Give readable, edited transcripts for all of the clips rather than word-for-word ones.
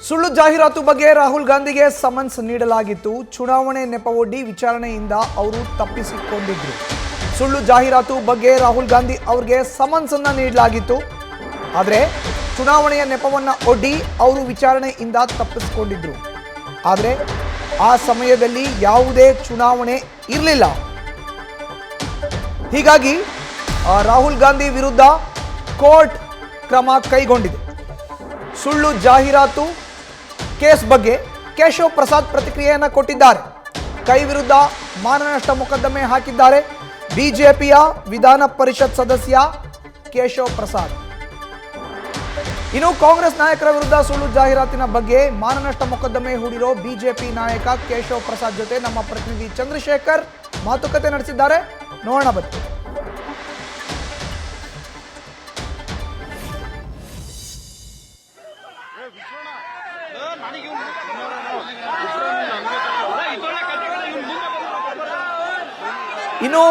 ಸುಳ್ಳು ಜಾಹೀರಾತು ಬಗ್ಗೆ ರಾಹುಲ್ ಗಾಂಧಿಗೆ ಸಮನ್ಸ್ ನೀಡಲಾಗಿತ್ತು. ಚುನಾವಣೆ ನೆಪವೊಡ್ಡಿ ವಿಚಾರಣೆಯಿಂದ ಅವರು ತಪ್ಪಿಸಿಕೊಂಡಿದ್ರು. ಸುಳ್ಳು ಜಾಹೀರಾತು ಬಗ್ಗೆ ರಾಹುಲ್ ಗಾಂಧಿ ಅವರಿಗೆ ಸಮನ್ಸ್ ಅನ್ನು ನೀಡಲಾಗಿತ್ತು. ಆದರೆ ಚುನಾವಣೆಯ ನೆಪವನ್ನ ಒಡ್ಡಿ ಅವರು ವಿಚಾರಣೆಯಿಂದ ತಪ್ಪಿಸಿಕೊಂಡಿದ್ರು. ಆದರೆ ಆ ಸಮಯದಲ್ಲಿ ಯಾವುದೇ ಚುನಾವಣೆ ಇರಲಿಲ್ಲ. ಹೀಗಾಗಿ ರಾಹುಲ್ ಗಾಂಧಿ ವಿರುದ್ಧ ಕೋರ್ಟ್ ಕ್ರಮ ಕೈಗೊಂಡಿದೆ. ಸುಳ್ಳು ಜಾಹೀರಾತು ಕೇಸ್ ಬಗ್ಗೆ ಕೇಶವ್ ಪ್ರಸಾದ್ ಪ್ರತಿಕ್ರಿಯೆಯನ್ನು ಕೊಟ್ಟಿದ್ದಾರೆ. ಕೈ ವಿರುದ್ಧ ಮಾನನಷ್ಟ ಮೊಕದ್ದಮೆ ಹಾಕಿದ್ದಾರೆ ಬಿಜೆಪಿಯ ವಿಧಾನ ಪರಿಷತ್ ಸದಸ್ಯ ಕೇಶವ್ ಪ್ರಸಾದ್. ಇನ್ನು ಕಾಂಗ್ರೆಸ್ ನಾಯಕರ ವಿರುದ್ಧ ಸುಳ್ಳು ಜಾಹೀರಾತಿನ ಬಗ್ಗೆ ಮಾನನಷ್ಟ ಮೊಕದ್ದಮೆ ಹೂಡಿರೋ ಬಿಜೆಪಿ ನಾಯಕ ಕೇಶವ್ ಪ್ರಸಾದ್ ಜೊತೆ ನಮ್ಮ ಪ್ರತಿನಿಧಿ ಚಂದ್ರಶೇಖರ್ ಮಾತುಕತೆ ನಡೆಸಿದ್ದಾರೆ. ನೋಡೋಣ ಬನ್ನಿ. ಇನ್ನು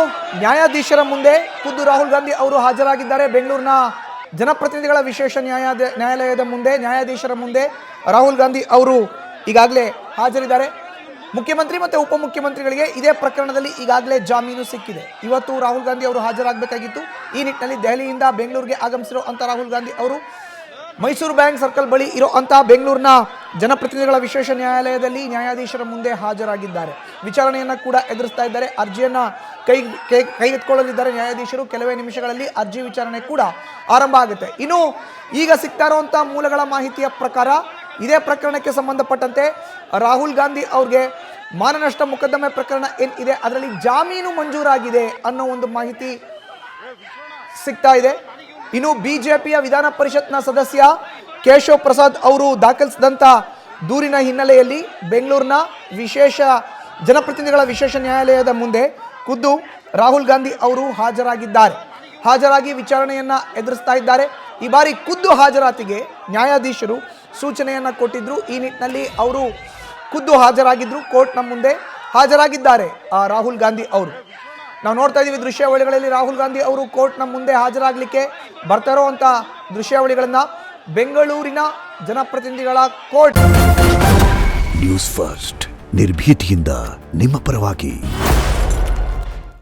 ನ್ಯಾಯಾಧೀಶರ ಮುಂದೆ ಖುದ್ದು ರಾಹುಲ್ ಗಾಂಧಿ ಅವರು ಹಾಜರಾಗಿದ್ದಾರೆ. ಬೆಂಗಳೂರಿನ ಜನಪ್ರತಿನಿಧಿಗಳ ವಿಶೇಷ ನ್ಯಾಯಾಲಯದ ಮುಂದೆ ನ್ಯಾಯಾಧೀಶರ ಮುಂದೆ ರಾಹುಲ್ ಗಾಂಧಿ ಅವರು ಈಗಾಗಲೇ ಹಾಜರಿದ್ದಾರೆ. ಮುಖ್ಯಮಂತ್ರಿ ಮತ್ತು ಉಪಮುಖ್ಯಮಂತ್ರಿಗಳಿಗೆ ಇದೇ ಪ್ರಕರಣದಲ್ಲಿ ಈಗಾಗಲೇ ಜಾಮೀನು ಸಿಕ್ಕಿದೆ. ಇವತ್ತು ರಾಹುಲ್ ಗಾಂಧಿ ಅವರು ಹಾಜರಾಗಬೇಕಾಗಿತ್ತು. ಈ ನಿಟ್ಟಿನಲ್ಲಿ ದೆಹಲಿಯಿಂದ ಬೆಂಗಳೂರಿಗೆ ಆಗಮಿಸಿರೋ ಅಂತ ರಾಹುಲ್ ಗಾಂಧಿ ಅವರು ಮೈಸೂರು ಬ್ಯಾಂಕ್ ಸರ್ಕಲ್ ಬಳಿ ಇರೋ ಅಂತ ಬೆಂಗಳೂರಿನ ಜನಪ್ರತಿನಿಧಿಗಳ ವಿಶೇಷ ನ್ಯಾಯಾಲಯದಲ್ಲಿ ನ್ಯಾಯಾಧೀಶರ ಮುಂದೆ ಹಾಜರಾಗಿದ್ದಾರೆ. ವಿಚಾರಣೆಯನ್ನು ಕೂಡ ಎದುರಿಸ್ತಾ ಇದ್ದಾರೆ. ಅರ್ಜಿಯನ್ನು ಕೈಗೆತ್ತಿಕೊಳ್ಳಲಿದ್ದಾರೆ ನ್ಯಾಯಾಧೀಶರು. ಕೆಲವೇ ನಿಮಿಷಗಳಲ್ಲಿ ಅರ್ಜಿ ವಿಚಾರಣೆ ಕೂಡ ಆರಂಭ ಆಗುತ್ತೆ. ಇನ್ನು ಈಗ ಸಿಗ್ತಾ ಇರುವಂಥ ಮೂಲಗಳ ಮಾಹಿತಿಯ ಪ್ರಕಾರ ಇದೇ ಪ್ರಕರಣಕ್ಕೆ ಸಂಬಂಧಪಟ್ಟಂತೆ ರಾಹುಲ್ ಗಾಂಧಿ ಅವ್ರಿಗೆ ಮಾನನಷ್ಟ ಮೊಕದ್ದಮೆ ಪ್ರಕರಣ ಏನಿದೆ ಅದರಲ್ಲಿ ಜಾಮೀನು ಮಂಜೂರಾಗಿದೆ ಅನ್ನೋ ಒಂದು ಮಾಹಿತಿ ಸಿಗ್ತಾ ಇದೆ. ಇನ್ನು ಬಿಜೆಪಿಯ ವಿಧಾನ ಪರಿಷತ್ನ ಸದಸ್ಯ ಕೇಶವ್ ಪ್ರಸಾದ್ ಅವರು ದಾಖಲಿಸಿದಂಥ ದೂರಿನ ಹಿನ್ನೆಲೆಯಲ್ಲಿ ಬೆಂಗಳೂರಿನ ಜನಪ್ರತಿನಿಧಿಗಳ ವಿಶೇಷ ನ್ಯಾಯಾಲಯದ ಮುಂದೆ ಖುದ್ದು ರಾಹುಲ್ ಗಾಂಧಿ ಅವರು ಹಾಜರಾಗಿ ವಿಚಾರಣೆಯನ್ನ ಎದುರಿಸ್ತಾ ಇದ್ದಾರೆ. ಈ ಬಾರಿ ಖುದ್ದು ಹಾಜರಾತಿಗೆ ನ್ಯಾಯಾಧೀಶರು ಸೂಚನೆಯನ್ನ ಕೊಟ್ಟಿದ್ರು. ಈ ನಿಟ್ಟಿನಲ್ಲಿ ಅವರು ಖುದ್ದು ಹಾಜರಾಗಿದ್ರು. ಕೋರ್ಟ್ನ ಮುಂದೆ ಹಾಜರಾಗಿದ್ದಾರೆ ರಾಹುಲ್ ಗಾಂಧಿ ಅವರು. ನಾವು ನೋಡ್ತಾ ಇದ್ದೀವಿ ದೃಶ್ಯಾವಳಿಗಳಲ್ಲಿ ರಾಹುಲ್ ಗಾಂಧಿ ಅವರು ಕೋರ್ಟ್ನ ಮುಂದೆ ಹಾಜರಾಗಲಿಕ್ಕೆ ಬರ್ತಾ ಇರೋವಂಥ ದೃಶ್ಯಾವಳಿಗಳನ್ನು ಬೆಂಗಳೂರಿನ ಜನಪ್ರತಿನಿಧಿಗಳ ಕೋರ್ಟ್. ನ್ಯೂಸ್ ಫಸ್ಟ್ ನಿರ್ಭೀತಿಯಿಂದ ನಿಮ್ಮ ಪರವಾಗಿ.